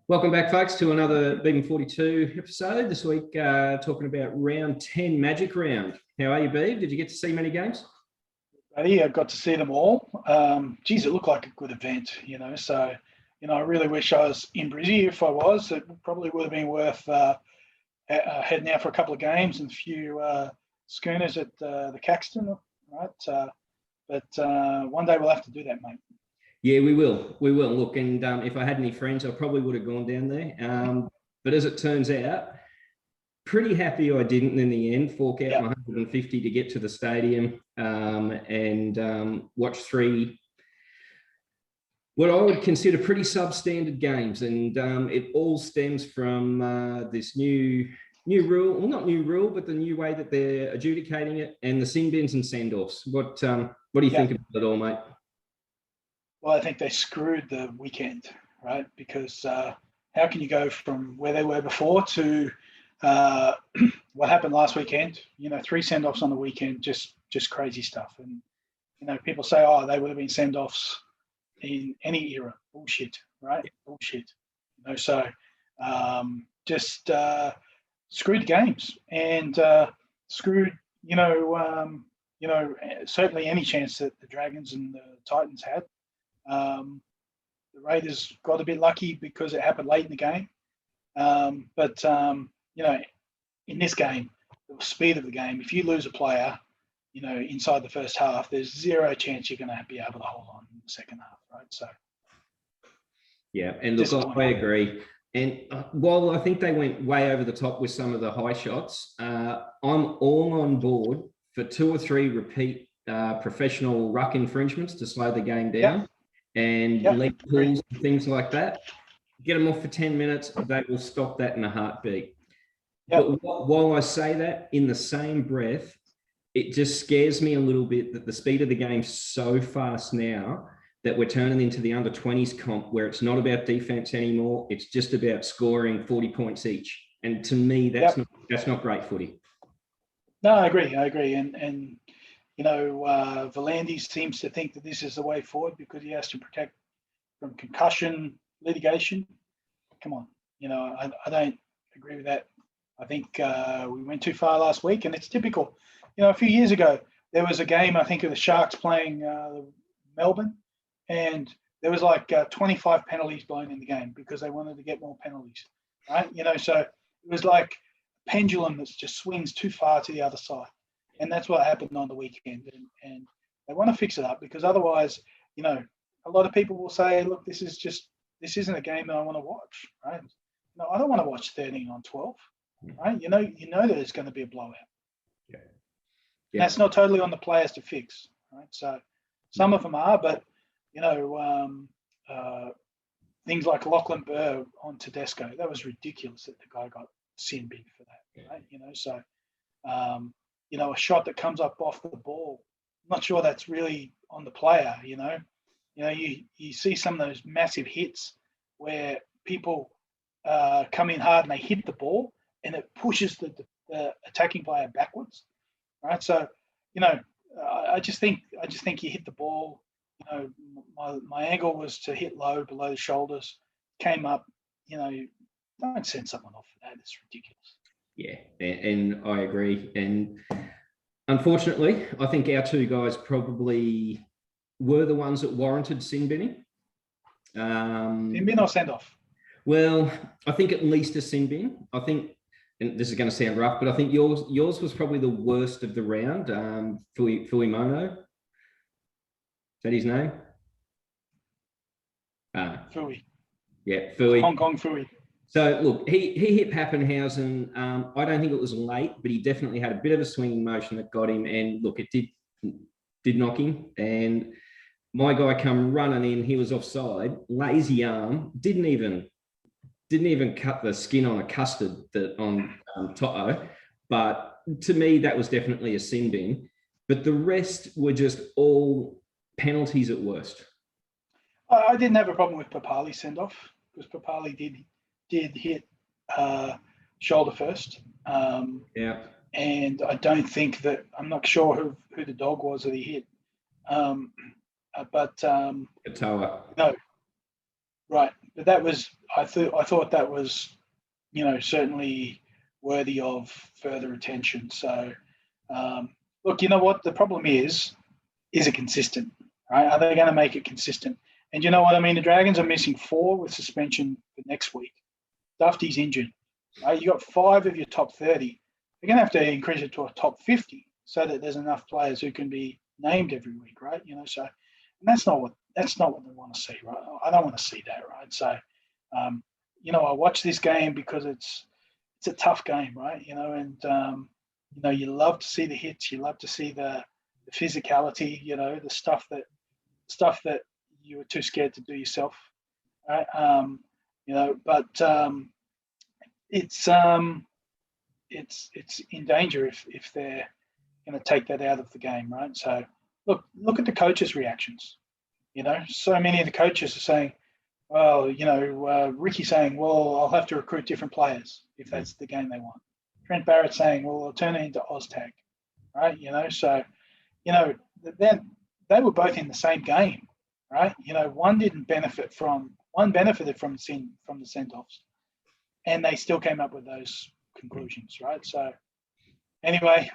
Welcome back, folks, to another Beating 42 episode. This week, talking about round 10 Magic Round. How are you, Beav? Did you get to see many games? Yeah, I got to see them all. Geez, it looked like a good event, So, I really wish I was in Brizzy. If I was, it probably would have been worth heading out for a couple of games and a few schooners at the Caxton, right? But one day we'll have to do that, mate. Yeah, we will. We will. Look, and if I had any friends, I probably would have gone down there. But as it turns out, pretty happy I didn't in the end. Fork out my 150 to get to the stadium and watch three what I would consider pretty substandard games. And it all stems from this new rule, well, not new rule, but the new way that they're adjudicating it, and the sin bins and send-offs. What do you think about it all, mate? Well, I think they screwed the weekend, right? Because how can you go from where they were before to what happened last weekend? 3 send-offs on the weekend, just crazy stuff. And people say, oh, they would have been send-offs in any era. Bullshit, right? Yeah. Bullshit. So just screwed games and screwed, certainly any chance that the Dragons and the Titans had. The Raiders got a bit lucky because it happened late in the game. But in this game, the speed of the game, if you lose a player, inside the first half, there's zero chance you're going to be able to hold on in the second half, right? So, yeah, and look, I agree. And while I think they went way over the top with some of the high shots, I'm all on board for 2 or 3 repeat professional ruck infringements to slow the game down. And leg pulls and things like that. Get them off for 10 minutes, they will stop that in a heartbeat. But while I say that, in the same breath, it just scares me a little bit that the speed of the game's so fast now that we're turning into the under-20s comp where it's not about defense anymore. It's just about scoring 40 points each. And to me, that's not great footy. No, I agree. And Volandis seems to think that this is the way forward because he has to protect from concussion litigation. Come on, I don't agree with that. I think we went too far last week, and it's typical. A few years ago, there was a game, I think, of the Sharks playing Melbourne, and there was like 25 penalties blown in the game because they wanted to get more penalties, right? So it was like a pendulum that just swings too far to the other side. And that's what happened on the weekend. And they want to fix it up because otherwise, a lot of people will say, look, this isn't a game that I want to watch, right? No, I don't want to watch 13-12, right? You know that it's going to be a blowout. Yeah. That's not totally on the players to fix, right? So some of them are, but, things like Lachlan Burr on Tedesco, that was ridiculous that the guy got sin bin for that, right? So... a shot that comes up off the ball. I'm not sure that's really on the player, You see some of those massive hits where people come in hard and they hit the ball and it pushes the attacking player backwards, right? So, I just think you hit the ball. My angle was to hit low below the shoulders, came up. Don't send someone off for that. It's ridiculous. Yeah, and I agree. And unfortunately, I think our 2 guys probably were the ones that warranted sin binning. Sin bin or send off? Well, I think at least a sin bin. I think, and this is going to sound rough, but I think yours was probably the worst of the round. Fuimono. Is that his name? Fui. Yeah, Fui. Hong Kong Fui. So, look, he hit Pappenhausen. I don't think it was late, but he definitely had a bit of a swinging motion that got him. And, look, it did knock him. And my guy come running in. He was offside. Lazy arm. Didn't even cut the skin on a custard on Toto. But to me, that was definitely a sin bin. But the rest were just all penalties at worst. I didn't have a problem with Papali's send-off because Papali did hit shoulder first. And I don't think that, I'm not sure who the dog was that he hit. Katoa. No. Right. that was, I thought that was, certainly worthy of further attention. So, look, you know what the problem is it consistent, right? Are they going to make it consistent? And you know what I mean? The Dragons are missing 4 with suspension for next week. Dufty's injured, right? You got 5 of your top 30. They're going to have to increase it to a top 50 so that there's enough players who can be named every week, right? So, and that's not what they want to see, right? I don't want to see that, right? So, I watch this game because it's a tough game, right? And you love to see the hits, you love to see the physicality, the stuff that you were too scared to do yourself, right? But it's in danger if they're going to take that out of the game, right? So look at the coaches' reactions. So many of the coaches are saying, well, Ricky saying, well, I'll have to recruit different players if that's the game they want. Trent Barrett saying, well, I'll turn it into OzTag, right? So, then they were both in the same game, right? One benefited from the send-offs, and they still came up with those conclusions, right? So, anyway,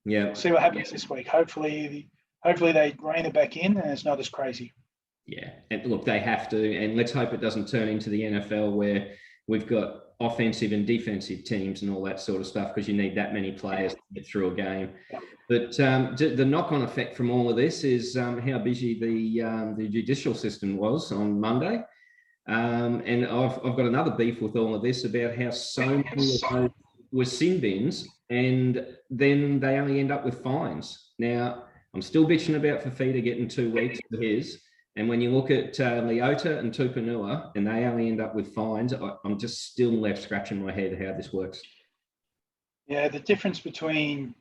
we'll see what happens this week. Hopefully they rein it back in and it's not as crazy. Yeah, and look, they have to, and let's hope it doesn't turn into the NFL where we've got offensive and defensive teams and all that sort of stuff, because you need that many players to get through a game. But the knock-on effect from all of this is how busy the judicial system was on Monday. And I've got another beef with all of this about how so many of those were sin bins, and then they only end up with fines. Now, I'm still bitching about Fafita getting 2 weeks for his. And when you look at Leota and Tupanua, and they only end up with fines, I'm just still left scratching my head how this works. Yeah, the difference between,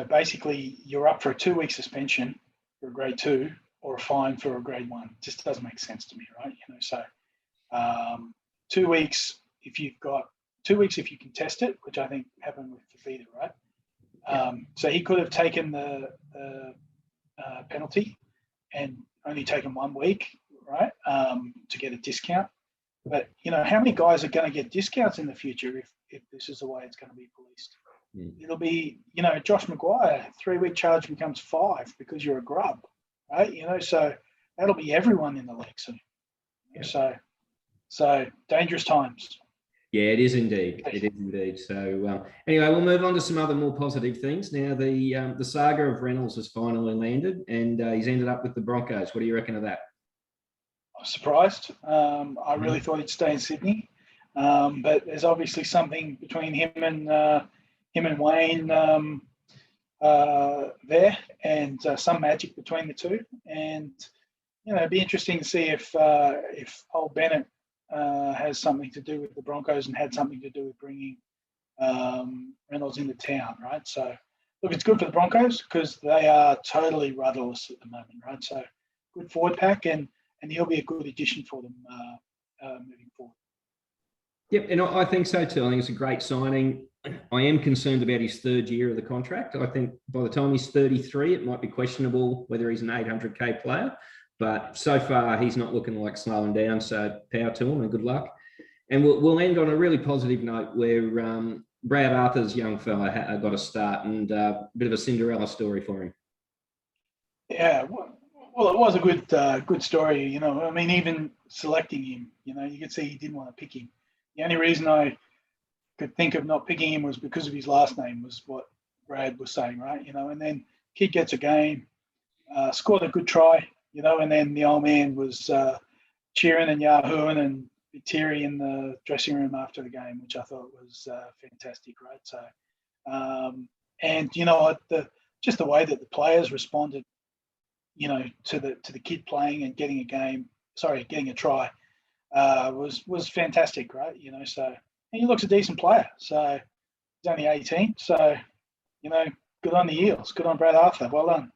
basically you're up for a 2-week suspension for a grade 2 or a fine for a grade 1 just doesn't make sense to me, right? So 2 weeks if you can test it, which I think happened with Fafita, right? So he could have taken the penalty and only taken 1 week, right, to get a discount. But, how many guys are going to get discounts in the future if this is the way it's going to be policed? It'll be, Josh Maguire, 3-week charge becomes 5 because you're a grub, right? So that'll be everyone in the league soon. Yeah. So dangerous times. Yeah, it is indeed. It is indeed. So anyway, we'll move on to some other more positive things. Now, the saga of Reynolds has finally landed, and he's ended up with the Broncos. What do you reckon of that? I'm surprised. I really thought he'd stay in Sydney, but there's obviously something between him and Wayne there, and some magic between the two. And it'd be interesting to see if old Bennett has something to do with the Broncos and had something to do with bringing Reynolds into town, right? So, look, it's good for the Broncos because they are totally rudderless at the moment, right? So, good forward pack, and he'll be a good addition for them moving forward. Yep, and I think so too. I think it's a great signing. I am concerned about his 3rd year of the contract. I think by the time he's 33, it might be questionable whether he's an 800K player. But so far, he's not looking like slowing down. So power to him and good luck. And we'll end on a really positive note where Brad Arthur's young fella got a start, and a bit of a Cinderella story for him. Yeah, well, it was a good story. I mean, even selecting him, you could see he didn't want to pick him. The only reason I could think of not picking him was because of his last name, was what Brad was saying, right? And then kid gets a game, scored a good try, and then the old man was cheering and yahooing and teary in the dressing room after the game, which I thought was fantastic, right? So, and just the way that the players responded, to the kid playing and getting a try, was fantastic, right? So, and he looks a decent player. So he's only 18. So, good on the Eels. Good on Brad Arthur. Well done.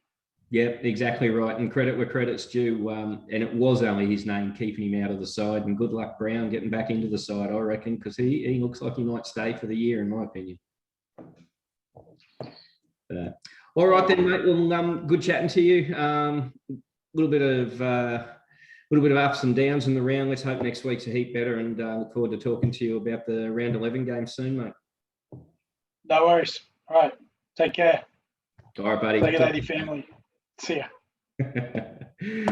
Yeah, exactly right. And credit where credit's due. And it was only his name keeping him out of the side. And good luck, Brown, getting back into the side, I reckon, because he looks like he might stay for the year, in my opinion. All right then, mate. Well, good chatting to you. A little bit little bit of ups and downs in the round. Let's hope next week's a heap better, and look forward to talking to you about the round 11 game soon, mate. No worries. All right. Take care. All right, buddy. Take it, lady family. See ya.